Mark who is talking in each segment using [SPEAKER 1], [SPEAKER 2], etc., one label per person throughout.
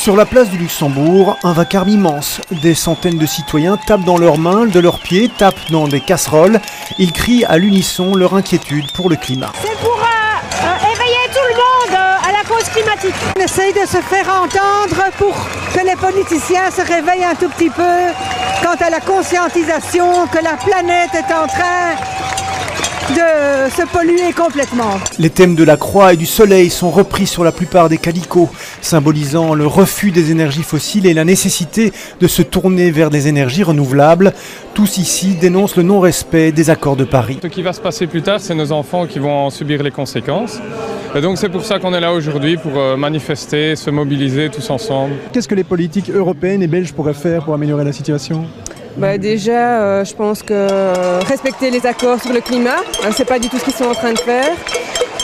[SPEAKER 1] Sur la place du Luxembourg, un vacarme immense. Des centaines de citoyens tapent dans leurs mains, de leurs pieds, tapent dans des casseroles. Ils crient à l'unisson leur inquiétude pour le climat.
[SPEAKER 2] C'est pour éveiller tout le monde à la cause climatique.
[SPEAKER 3] On essaye de se faire entendre pour que les politiciens se réveillent un tout petit peu quant à la conscientisation que la planète est en train de se polluer complètement.
[SPEAKER 1] Les thèmes de la croix et du soleil sont repris sur la plupart des calicots, symbolisant le refus des énergies fossiles et la nécessité de se tourner vers des énergies renouvelables. Tous ici dénoncent le non-respect des accords de Paris.
[SPEAKER 4] Ce qui va se passer plus tard, c'est nos enfants qui vont en subir les conséquences. Et donc c'est pour ça qu'on est là aujourd'hui, pour manifester, se mobiliser tous ensemble.
[SPEAKER 5] Qu'est-ce que les politiques européennes et belges pourraient faire pour améliorer la situation ?
[SPEAKER 6] Déjà, je pense que respecter les accords sur le climat, c'est pas du tout ce qu'ils sont en train de faire.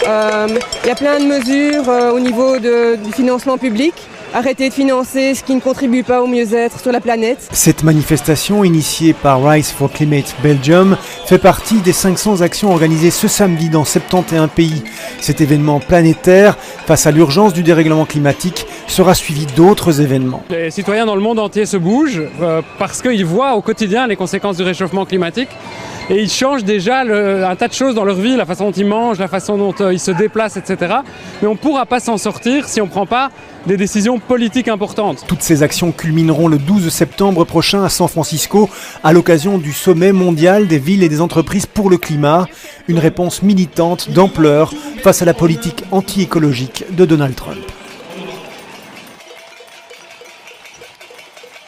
[SPEAKER 6] Il y a plein de mesures au niveau du financement public. Arrêter de financer ce qui ne contribue pas au mieux-être sur la planète.
[SPEAKER 1] Cette manifestation, initiée par Rise for Climate Belgium, fait partie des 500 actions organisées ce samedi dans 71 pays. Cet événement planétaire, face à l'urgence du dérèglement climatique, sera suivi d'autres événements.
[SPEAKER 7] Les citoyens dans le monde entier se bougent parce qu'ils voient au quotidien les conséquences du réchauffement climatique. Et ils changent déjà un tas de choses dans leur vie, la façon dont ils mangent, la façon dont ils se déplacent, etc. Mais on ne pourra pas s'en sortir si on ne prend pas des décisions politiques importantes.
[SPEAKER 1] Toutes ces actions culmineront le 12 septembre prochain à San Francisco, à l'occasion du sommet mondial des villes et des entreprises pour le climat. Une réponse militante d'ampleur face à la politique anti-écologique de Donald Trump.